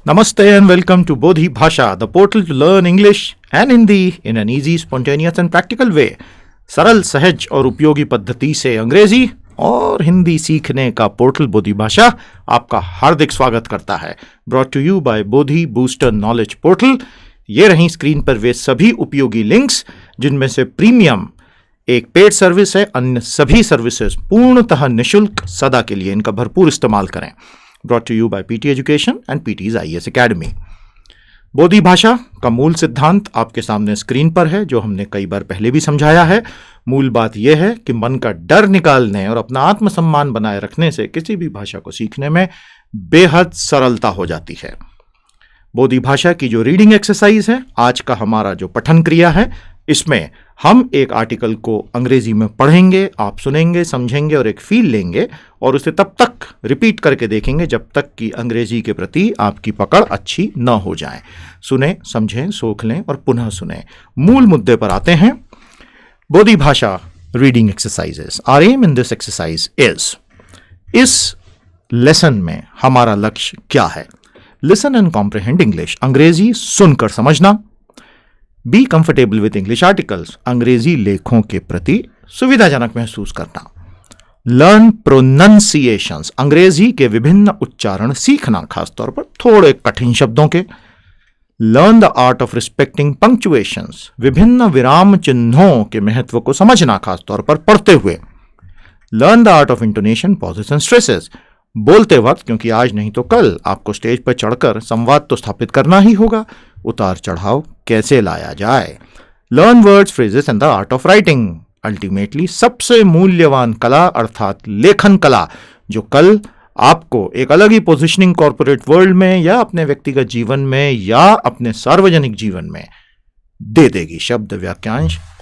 Namaste and welcome to Bodhi Bhasha, the portal to learn English and Hindi in an easy, spontaneous and practical way. सरल, सहज और उपयोगी पद्धति से अंग्रेजी और हिंदी सीखने का पोर्टल बोधि भाषा आपका हार्दिक स्वागत करता है. Brought to you by Bodhi booster knowledge portal. ये रही स्क्रीन पर वे सभी उपयोगी लिंक्स जिनमें से प्रीमियम एक पेड सर्विस है. अन्य सभी सर्विसेज पूर्णतः निःशुल्क सदा के लिए. इनका भरपूर इस्तेमाल करें. Brought to you by PT education and PT's IAS academy. बोधि भाषा का मूल सिद्धांत आपके सामने स्क्रीन पर है, जो हमने कई बार पहले भी समझाया है. मूल बात यह है कि मन का डर निकालने और अपना आत्मसम्मान बनाए रखने से किसी भी भाषा को सीखने में बेहद सरलता हो जाती है. बोधि भाषा की जो रीडिंग एक्सरसाइज है, आज का हमारा जो पठन क्रिया है, इसमें हम एक आर्टिकल को अंग्रेजी में पढ़ेंगे, आप सुनेंगे, समझेंगे और एक फील लेंगे और उसे तब तक रिपीट करके देखेंगे जब तक कि अंग्रेजी के प्रति आपकी पकड़ अच्छी न हो जाए. सुने, समझें, सोख लें और पुनः सुने. मूल मुद्दे पर आते हैं. Bodhi Bhasha reading exercises. Our aim in this exercise is, इस लेसन में हमारा लक्ष्य क्या है? Listen and comprehend English. अंग्रेजी सुनकर समझना. Be comfortable with English articles. अंग्रेजी लेखों के प्रति सुविधाजनक महसूस करना. Learn pronunciations. अंग्रेजी के विभिन्न उच्चारण सीखना, खासतौर पर थोड़े कठिन शब्दों के. Learn the art of respecting punctuations. विभिन्न विराम चिन्हों के महत्व को समझना, खासतौर पर पढ़ते हुए. Learn the art of intonation, pauses and stresses. बोलते वक्त, क्योंकि आज नहीं तो कल आपको स्टेज पर चढ़कर संवाद तो स्थापित करना ही होगा, उतार चढ़ाव कैसे लाया जाए. Learn words, phrases and the art of writing. Ultimately सबसे मूल्यवान कला अर्थात लेखन कला, जो कल आपको एक अलग ही पोजिशनिंग कॉर्पोरेट वर्ल्ड में या अपने व्यक्तिगत जीवन में या अपने सार्वजनिक जीवन में दे देगी. शब्द,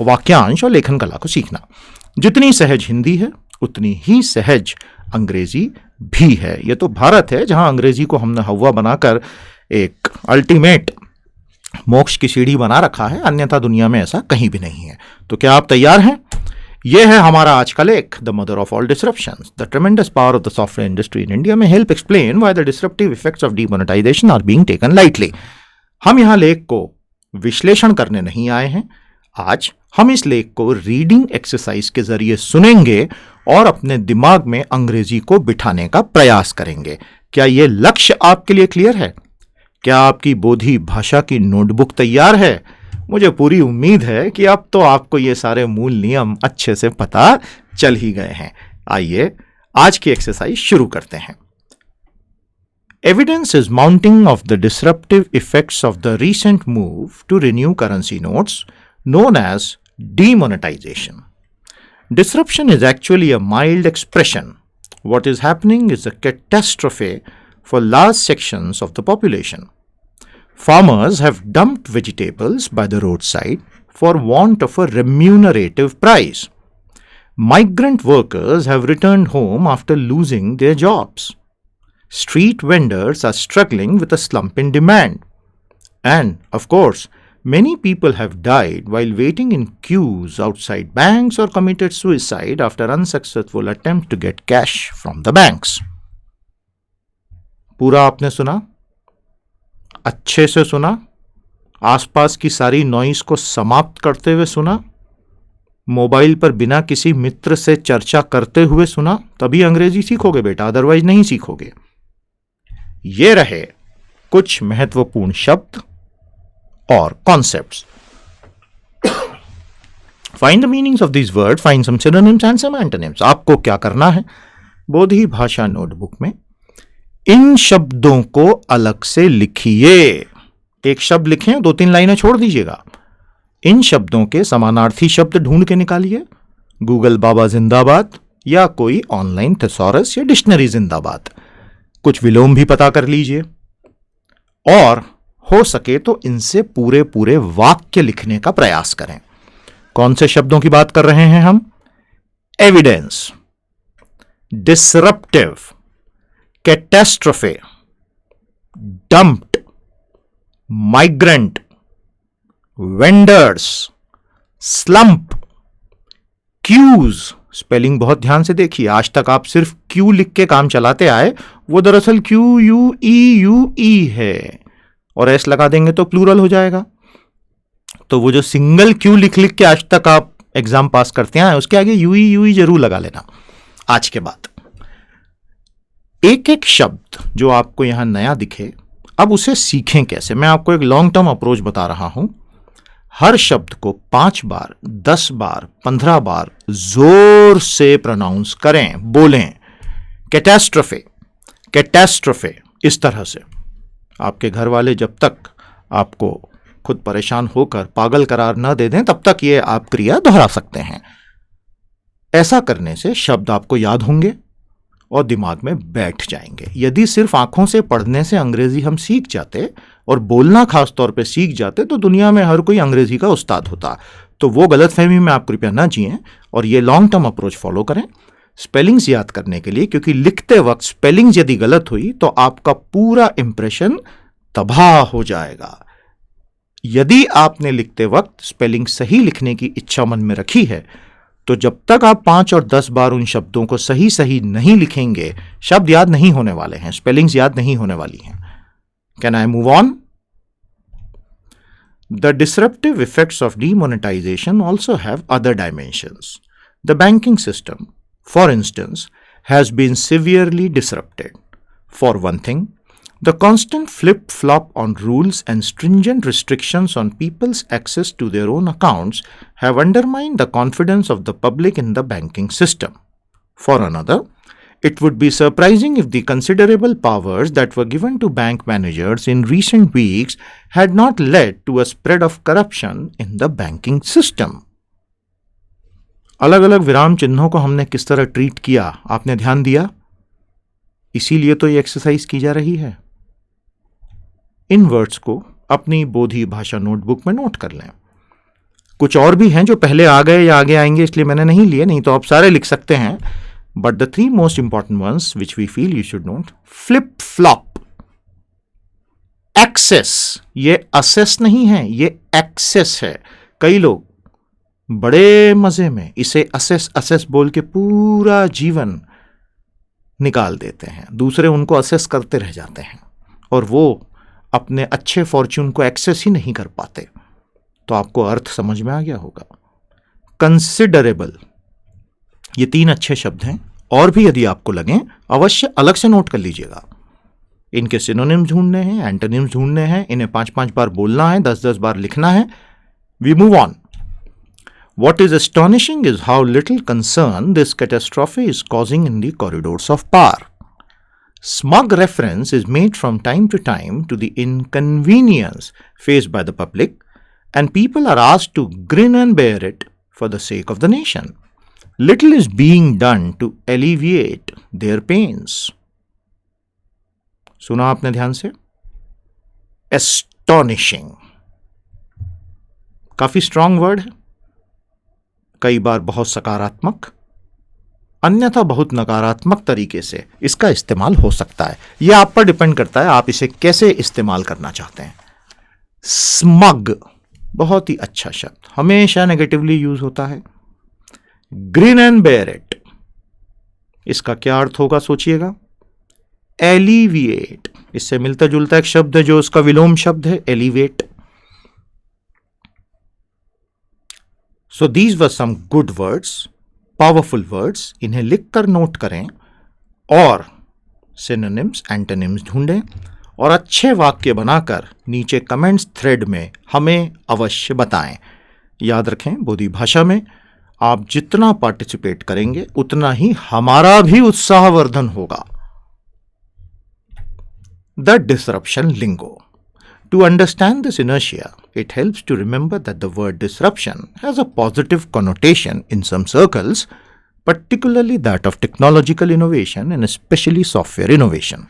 वाक्यांश और लेखन कला को सीखना. जितनी सहज हिंदी है उतनी ही सहज अंग्रेजी भी है. यह तो भारत है जहां अंग्रेजी को हमने हवा बनाकर एक अल्टीमेट मोक्ष की सीढ़ी बना रखा है, अन्यथा दुनिया में ऐसा कहीं भी नहीं है. तो क्या आप तैयार हैं? यह है हमारा आज का लेख, the mother of all disruptions, the tremendous power of the software industry in India में help explain why the disruptive effects of demonetisation are being taken lightly. हम यहां लेख को विश्लेषण करने नहीं आए हैं. आज हम इस लेख को रीडिंग एक्सरसाइज के जरिए सुनेंगे और अपने दिमाग में अंग्रेजी को बिठाने का प्रयास करेंगे. क्या यह लक्ष्य आपके लिए क्लियर है? क्या आपकी बोधि भाषा की नोटबुक तैयार है? मुझे पूरी उम्मीद है कि अब तो आपको ये सारे मूल नियम अच्छे से पता चल ही गए हैं. आइए आज की एक्सरसाइज शुरू करते हैं. Evidence is mounting of the disruptive effects of the recent move to renew currency notes known as demonetization. Disruption is actually a mild expression. What is happening is a catastrophe for large sections of the population. Farmers have dumped vegetables by the roadside for want of a remunerative price. Migrant workers have returned home after losing their jobs. Street vendors are struggling with a slump in demand. And, of course, many people have died while waiting in queues outside banks or committed suicide after unsuccessful attempts to get cash from the banks. पूरा आपने सुना? अच्छे से सुना? आसपास की सारी noise को समाप्त करते हुए सुना? मोबाइल पर बिना किसी मित्र से चर्चा करते हुए सुना? तभी अंग्रेजी सीखोगे बेटा, अदरवाइज नहीं सीखोगे. ये रहे कुछ महत्वपूर्ण शब्द और concepts. Find the meanings of this word, find some synonyms and some antonyms. आपको क्या करना है? बोधि भाषा नोटबुक में इन शब्दों को अलग से लिखिए. एक शब्द लिखें, 2-3 लाइनें छोड़ दीजिएगा. इन शब्दों के समानार्थी शब्द ढूंढ के निकालिए. गूगल बाबा जिंदाबाद या कोई ऑनलाइन थेसॉरस या डिक्शनरी जिंदाबाद. कुछ विलोम भी पता कर लीजिए और हो सके तो इनसे पूरे पूरे वाक्य लिखने का प्रयास करें. कौन से शब्दों की बात कर रहे हैं हम? Evidence, disruptive, catastrophe, dumped, migrant, vendors, slump, queues, spelling बहुत ध्यान से देखिए। आज तक आप सिर्फ क्यू लिख के काम चलाते आए, वो दरअसल QUEUE है, और एस लगा देंगे तो प्लूरल हो जाएगा। तो वो जो सिंगल क्यू लिख लिख के आज तक आप एग्जाम पास करते हैं, उसके आगे यूई जरूर लगा लेना आज के बाद। एक एक शब्द जो आपको यहां नया दिखे, अब उसे सीखें कैसे। मैं आपको एक लॉन्ग टर्म अप्रोच बता रहा हूं। हर शब्द को 5 बार, 10 बार, 15 बार जोर से प्रोनाउंस करें, बोलें। कैटास्ट्रोफे, कैटास्ट्रोफे, इस तरह से। आपके घर वाले जब तक आपको खुद परेशान होकर पागल करार न दे दें, तब तक ये आप क्रिया दोहरा सकते हैं। ऐसा करने से शब्द आपको याद होंगे और दिमाग में बैठ जाएंगे। यदि सिर्फ आंखों से पढ़ने से अंग्रेजी हम सीख जाते और बोलना खास तौर पे सीख जाते, तो दुनिया में हर कोई अंग्रेजी का उस्ताद होता। तो वो गलतफहमी में आप कृपया ना जिएं और ये लॉन्ग टर्म अप्रोच फॉलो करें स्पेलिंग्स याद करने के लिए, क्योंकि लिखते वक्त स्पेलिंग्स यदि गलत हुई तो आपका पूरा इंप्रेशन तबाह हो जाएगा। यदि आपने लिखते वक्त स्पेलिंग सही लिखने की इच्छा मन में रखी है, तो जब तक आप 5 और 10 बार उन शब्दों को सही सही नहीं लिखेंगे, शब्द याद नहीं होने वाले हैं, स्पेलिंग्स याद नहीं होने वाली हैं। Can I move on? The disruptive effects of demonetization also have other dimensions. The banking system, for instance, has been severely disrupted. For one thing, the constant flip-flop on rules and stringent restrictions on people's access to their own accounts have undermined the confidence of the public in the banking system. For another, it would be surprising if the considerable powers that were given to bank managers in recent weeks had not led to a spread of corruption in the banking system. अलग अलग विराम चिन्हों को हमने किस तरह treat किया, आपने ध्यान दिया? इसीलिए तो ये एक्सरसाइज की जा रही है। इन वर्ड्स को अपनी बोधी भाषा नोटबुक में नोट कर लें। कुछ और भी हैं जो पहले आ गए या आगे आएंगे, इसलिए मैंने नहीं लिए, नहीं तो आप सारे लिख सकते हैं। But the 3 most important ones which we feel you should note: flip flop, access, ये assess नहीं है, ये access है। कई लोग बड़े मजे में इसे assess बोल के पूरा जीवन निकाल देते हैं, दूसरे उनको assess करते रह जाते हैं और वो अपने अच्छे फॉर्च्यून को एक्सेस ही नहीं कर पाते। तो आपको अर्थ समझ में आ गया होगा। कंसिडरेबल, ये 3 अच्छे शब्द हैं, और भी यदि आपको लगें अवश्य अलग से नोट कर लीजिएगा। इनके सिनोनिम्स ढूंढने हैं, एंटोनिम्स ढूंढने हैं, इन्हें 5-5 बार बोलना है, 10-10 बार लिखना है। We move on. What is astonishing is how little concern this catastrophe is causing in the corridors of power. Smug reference is made from time to time to the inconvenience faced by the public, and people are asked to grin and bear it for the sake of the nation. Little is being done to alleviate their pains. सुना आपने ध्यान से? Astonishing, काफी strong word है, कई बार बहुत सकारात्मक, अन्यथा बहुत नकारात्मक तरीके से इसका इस्तेमाल हो सकता है। यह आप पर डिपेंड करता है आप इसे कैसे इस्तेमाल करना चाहते हैं। स्मग, बहुत ही अच्छा शब्द, हमेशा नेगेटिवली यूज होता है। ग्रिन एंड बेयर इट, इसका क्या अर्थ होगा सोचिएगा? एलिविएट, इससे मिलता जुलता एक शब्द है जो उसका विलोम शब्द है, elevate. So these were some good words, powerful words. इन्हें लिखकर नोट करें और सिनोनिम्स, एंटोनिम्स ढूंढें और अच्छे वाक्य बनाकर नीचे कमेंट्स थ्रेड में हमें अवश्य बताएं। याद रखें, बोधी भाषा में आप जितना पार्टिसिपेट करेंगे उतना ही हमारा भी उत्साहवर्धन होगा। The disruption lingo. To understand this inertia, it helps to remember that the word disruption has a positive connotation in some circles, particularly that of technological innovation and especially software innovation.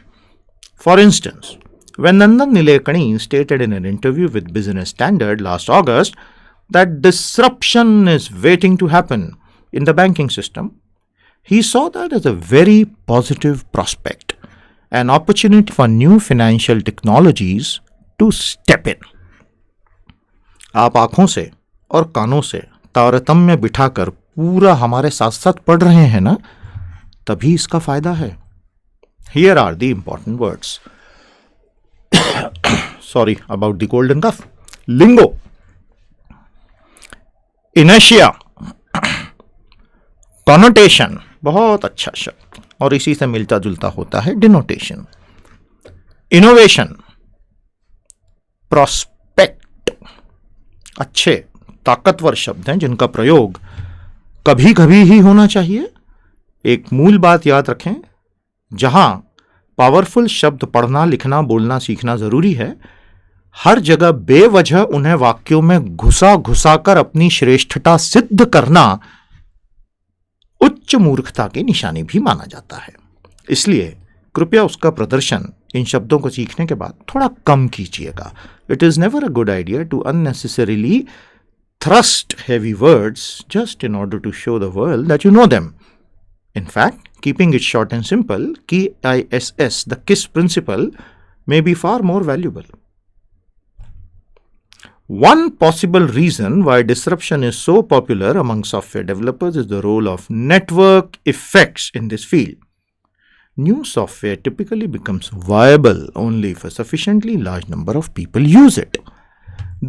For instance, when Nandan Nilekani stated in an interview with Business Standard last August that disruption is waiting to happen in the banking system, he saw that as a very positive prospect, an opportunity for new financial technologies to step in. आप आंखों से और कानों से तारतम्य बिठाकर पूरा हमारे साथ साथ पढ़ रहे हैं ना, तभी इसका फायदा है. Here are the important words. Sorry about the cold and cough. Lingo. Inertia. Connotation. बहुत अच्छा शब्द, और इसी से मिलता जुलता होता है डिनोटेशन. इनोवेशन. प्रोस्पेक्ट. अच्छे ताकतवर शब्द हैं जिनका प्रयोग कभी कभी ही होना चाहिए. एक मूल बात याद रखें, जहां पावरफुल शब्द पढ़ना लिखना बोलना सीखना जरूरी है, हर जगह बेवजह उन्हें वाक्यों में घुसा घुसा कर अपनी श्रेष्ठता सिद्ध करना उच्च मूर्खता की निशानी भी माना जाता है. इसलिए कृपया उसका प्रदर्शन इन शब्दों को सीखने के बाद थोड़ा कम कीजिएगा. It is never a good idea to unnecessarily thrust heavy words just in order to show the world that you know them. In fact, keeping it short and simple, KISS, the KISS principle, may be far more valuable. One possible reason why disruption is so popular among software developers is the role of network effects in this field. New software typically becomes viable only if a sufficiently large number of people use it.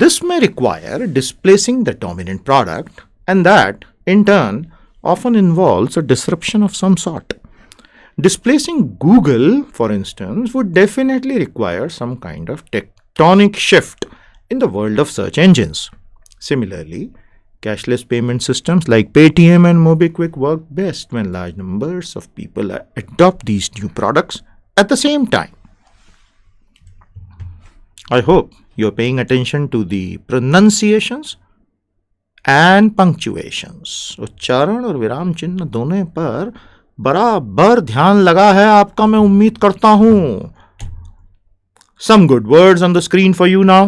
This may require displacing the dominant product, and that, in turn, often involves a disruption of some sort. Displacing Google, for instance, would definitely require some kind of tectonic shift in the world of search engines. Similarly, cashless payment systems like Paytm and MobiKwik work best when large numbers of people adopt these new products at the same time. I hope you're paying attention to the pronunciations and punctuations. उच्चारण और विराम चिन्ह दोनों पर बराबर ध्यान लगा है आपका, मैं उम्मीद करता हूं. Some good words on the screen for you now.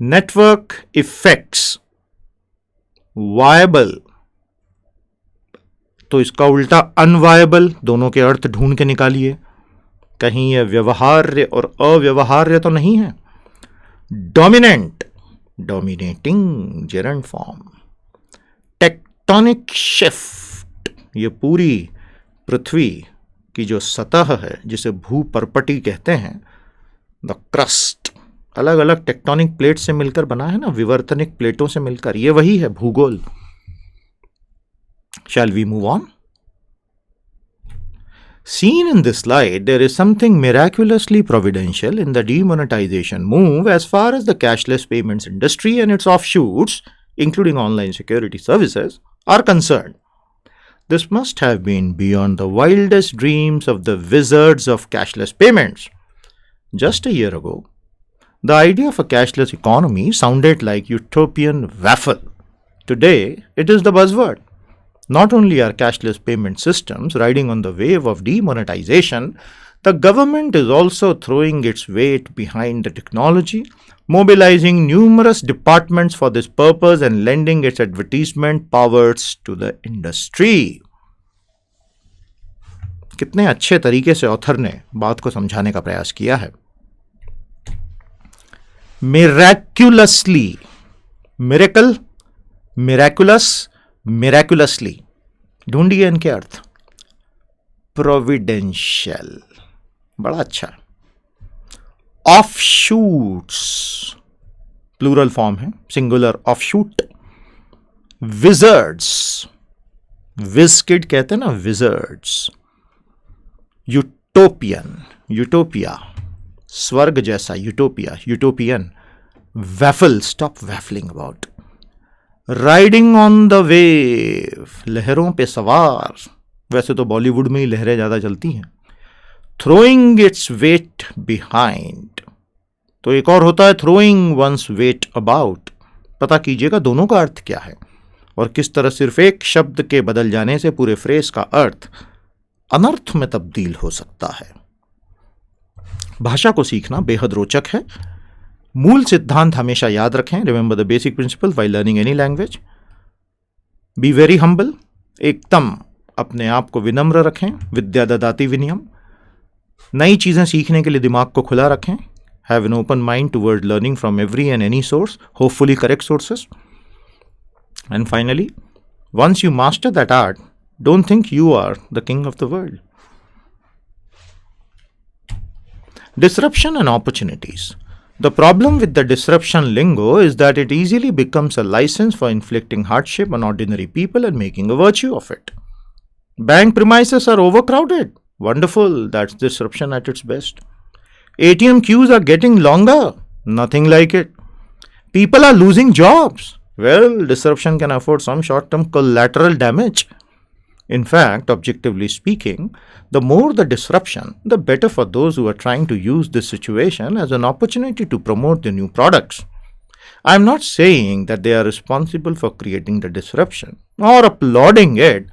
Network effects. Viable. तो इसका उल्टा अनवायबल. दोनों के अर्थ ढूंढ के निकालिए. कहीं यह व्यवहार्य और अव्यवहार्य तो नहीं है. Dominant. Dominating gerund form. Tectonic shift. ये पूरी पृथ्वी की जो सतह है जिसे भूपर्पटी कहते हैं, द क्रस्ट, अलग अलग टेक्टोनिक प्लेट से मिलकर बना है ना, विवर्तनिक प्लेटों से मिलकर, ये वही है भूगोल. Shall we move on? Seen in this slide, there is something miraculously providential in the demonetization move as far as the cashless payments industry and its offshoots, including online security services, are concerned. This must have been beyond the wildest dreams of the wizards of cashless payments. Just a year ago, the idea of a cashless economy sounded like utopian waffle. Today, it is the buzzword. Not only are cashless payment systems riding on the wave of demonetization, the government is also throwing its weight behind the technology, mobilizing numerous departments for this purpose and lending its advertisement powers to the industry. कितने अच्छे तरीके से author ने बात को समझाने का प्रयास किया है. Miraculously, miracle, miraculous, miraculously. ढूंढिए इनके अर्थ. प्रोविडेंशियल, बड़ा अच्छा. ऑफशूट्स, प्लूरल फॉर्म है, सिंगुलर ऑफशूट. विजर्ड्स, विजकिड कहते हैं ना, विजर्ड्स. यूटोपियन, यूटोपिया, स्वर्ग जैसा, utopia, utopian. Waffle, stop waffling about. Riding on the wave, लहरों पे सवार. वैसे तो बॉलीवुड में ही लहरें ज़्यादा चलती हैं. Throwing its weight behind. तो एक और होता है थ्रोइंग वंस वेट अबाउट. पता कीजिएगा दोनों का अर्थ क्या है और किस तरह सिर्फ एक शब्द के बदल जाने से पूरे फ्रेज का अर्थ अनर्थ में तब्दील हो सकता है. भाषा को सीखना बेहद रोचक है. मूल सिद्धांत हमेशा याद रखें. Remember the basic principle while learning any language. Be very humble. एकदम अपने आप को विनम्र रखें. विद्या ददाति विनयम. नई चीज़ें सीखने के लिए दिमाग को खुला रखें. Have an open mind toward learning from every and any source, hopefully correct sources. And finally, Once you master that art, don't think you are the king of the world. Disruption and opportunities. The problem with the disruption lingo is that it easily becomes a license for inflicting hardship on ordinary people and making a virtue of it. Bank premises are overcrowded. Wonderful, that's disruption at its best. ATM queues are getting longer. Nothing like it. People are losing jobs. Well, disruption can afford some short term collateral damage. In fact, objectively speaking, the more the disruption, the better for those who are trying to use this situation as an opportunity to promote their new products. I am not saying that they are responsible for creating the disruption or applauding it,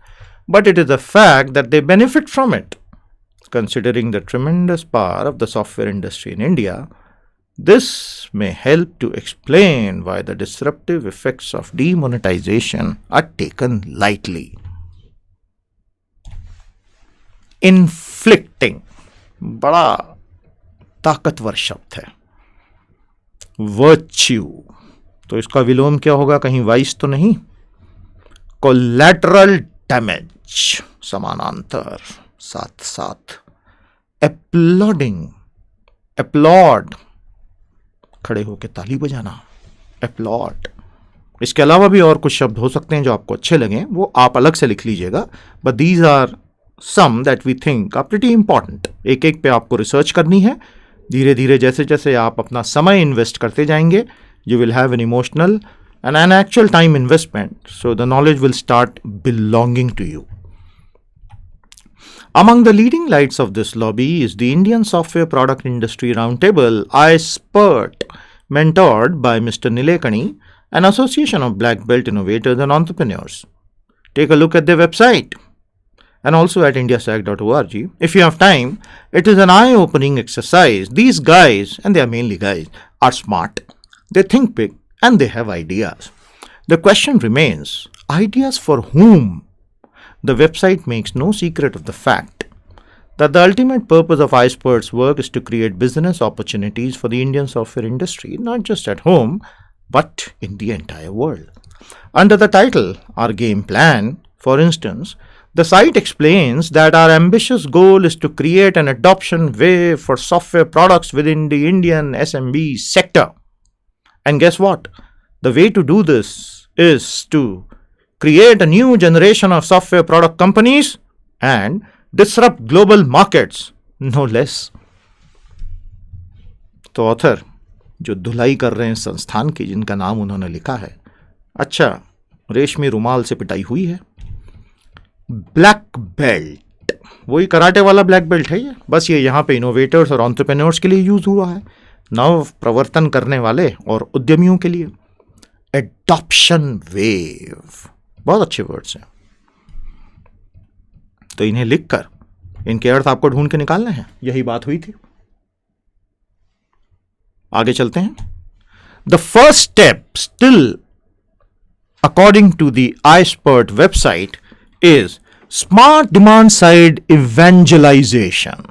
but it is a fact that they benefit from it. Considering the tremendous power of the software industry in India, this may help to explain why the disruptive effects of demonetization are taken lightly. Inflicting बड़ा ताकतवर शब्द है. Virtue, तो इसका विलोम क्या होगा? कहीं vice तो नहीं. कोलैटरल डैमेज, समानांतर, साथ साथ. एप्लॉडिंग, एप्लॉड, खड़े होकर ताली बजाना, एप्लॉड. इसके अलावा भी और कुछ शब्द हो सकते हैं जो आपको अच्छे लगें, वो आप अलग से लिख लीजिएगा. But these are some that we think are pretty important. एक एक पे आपको रिसर्च करनी है. धीरे धीरे जैसे जैसे आप अपना समय इन्वेस्ट करते जाएंगे, you will have an emotional and an actual time investment, so the knowledge will start belonging to you. Among the leading lights of this lobby is the Indian Software Product Industry Roundtable, iSPERT, mentored by Mr. Nilekani, an association of black belt innovators and entrepreneurs. Take a look at their website and also at indiasac.org. If you have time, it is an eye-opening exercise. These guys, and they are mainly guys, are smart. They think big and they have ideas. The question remains, ideas for whom? The website makes no secret of the fact that the ultimate purpose of iSPERT's work is to create business opportunities for the Indian software industry, not just at home, but in the entire world. Under the title, Our Game Plan, for instance, the site explains that our ambitious goal is to create an adoption wave for software products within the Indian SMB sector. And guess what? The way to do this is to create a new generation of software product companies and disrupt global markets, no less. तो author जो धुलाई कर रहे हैं संस्थान की, जिनका नाम उन्होंने लिखा है, अच्छा, रेशमी रुमाल से पिटाई हुई है. ब्लैक बेल्ट, वही कराटे वाला ब्लैक बेल्ट है ये. बस ये यहाँ पे इनोवेटर्स और एंटरप्रेन्योर्स के लिए यूज हुआ है, नव प्रवर्तन करने वाले और उद्यमियों के लिए. एडॉप्शन वेव, बहुत अच्छे वर्ड्स हैं. तो इन्हें लिखकर इनके अर्थ आपको ढूंढ के निकालने हैं. यही बात हुई थी. आगे चलते हैं. The first step still according to the iSPERT website is smart demand side evangelization.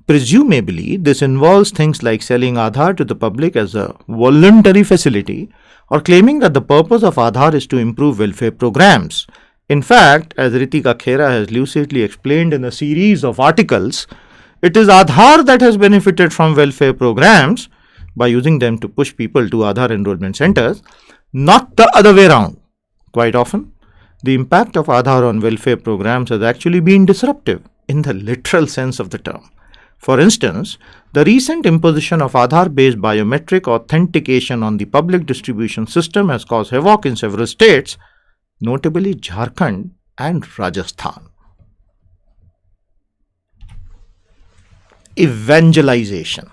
Presumably, this involves things like selling Aadhaar to the public as a voluntary facility or claiming that the purpose of Aadhaar is to improve welfare programs. In fact, as Ritika Khera has lucidly explained in a series of articles, it is Aadhaar that has benefited from welfare programs by using them to push people to Aadhaar enrollment centers, not the other way around. Quite often, the impact of Aadhaar on welfare programs has actually been disruptive in the literal sense of the term. For instance, the recent imposition of Aadhaar-based biometric authentication on the public distribution system has caused havoc in several states, notably Jharkhand and Rajasthan. Evangelization,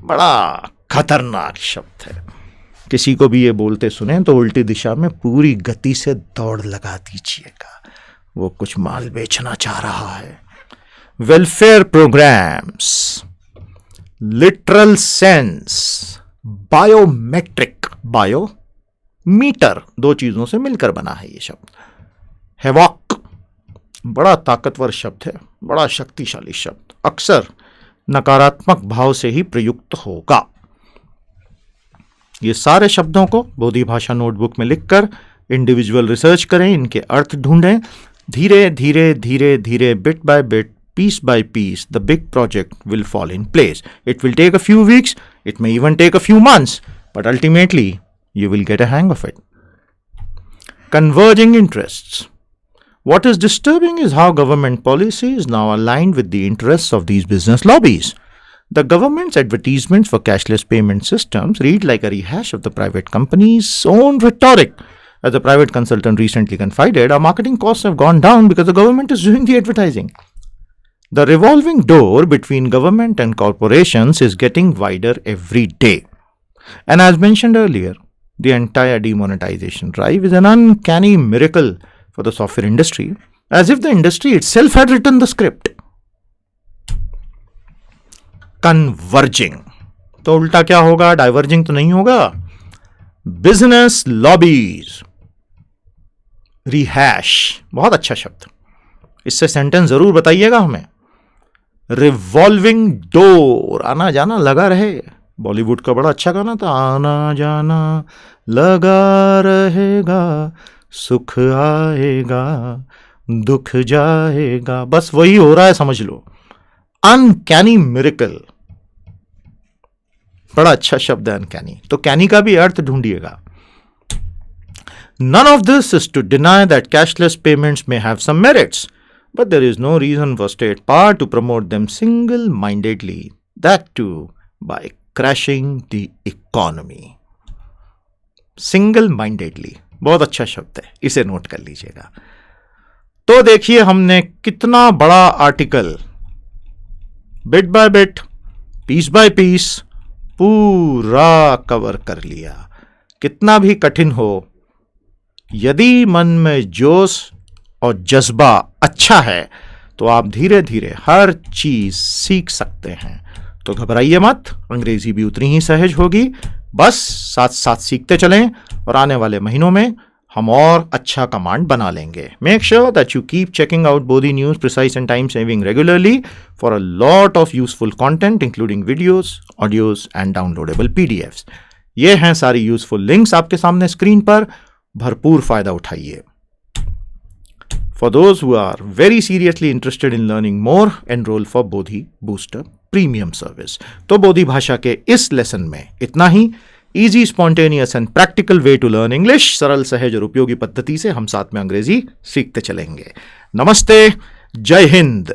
बड़ा खतरनाक शब्द है. किसी को भी ये बोलते सुने तो उल्टी दिशा में पूरी गति से दौड़ लगा दीजिएगा, वो कुछ माल बेचना चाह रहा है. Welfare programmes, literal sense, biometric, bio meter, दो चीजों से मिलकर बना है ये शब्द. हेवॉक, बड़ा ताकतवर शब्द है, बड़ा शक्तिशाली शब्द, अक्सर नकारात्मक भाव से ही प्रयुक्त होगा. ये सारे शब्दों को बोधी भाषा नोटबुक में लिखकर इंडिविजुअल रिसर्च करें, इनके अर्थ ढूंढें, धीरे धीरे धीरे धीरे, bit by bit, piece by piece, the big project will fall in place. It will take a few weeks, it may even take a few months, but ultimately you will get a hang of it. Converging interests. What is disturbing is how government policy is now aligned with the interests of these business lobbies. The government's advertisements for cashless payment systems read like a rehash of the private company's own rhetoric. As a private consultant recently confided, our marketing costs have gone down because the government is doing the advertising. The revolving door between government and corporations is getting wider every day. And as mentioned earlier, the entire demonetization drive is an uncanny miracle for the software industry, as if the industry itself had written the script. Converging. तो उल्टा क्या होगा? Diverging तो नहीं होगा. Business lobbies. Rehash, बहुत अच्छा शब्द, इससे सेंटेंस जरूर बताइएगा हमें. रिवॉल्विंग डोर, आना जाना लगा रहे. बॉलीवुड का बड़ा अच्छा गाना था, आना जाना लगा रहेगा, सुख आएगा दुख जाएगा. बस वही हो रहा है, समझ लो. अनकैनी मिरेकल, बड़ा अच्छा शब्द है अनकैनी. तो कैनी का भी अर्थ ढूंढिएगा. None of this is to deny that cashless payments may have some merits, but there is no reason for state power to promote them single-mindedly, that too by crashing the economy. Single-mindedly, बहुत अच्छा शब्द है, इसे note कर लीजिएगा. तो देखिए हमने कितना बड़ा article bit by bit, piece by piece पूरा कवर कर लिया. कितना भी कठिन हो, यदि मन में जोश और जज्बा अच्छा है तो आप धीरे धीरे हर चीज सीख सकते हैं. तो घबराइए मत, अंग्रेजी भी उतनी ही सहज होगी. बस साथ साथ सीखते चलें और आने वाले महीनों में हम और अच्छा कमांड बना लेंगे. Make sure that you keep checking out Bodhi news precise and time saving regularly for a lot of useful content including videos, audios and downloadable PDFs. ये हैं सारी यूजफुल लिंक्स आपके सामने स्क्रीन पर. भरपूर फायदा उठाइए. For those who are very seriously interested in learning more, enroll for Bodhi Booster Premium Service. तो बोधी भाषा के इस लेसन में इतना ही. Easy, spontaneous and practical way to learn English. सरल, सहज और उपयोगी पद्धति से हम साथ में अंग्रेजी सीखते चलेंगे. नमस्ते, जय हिंद.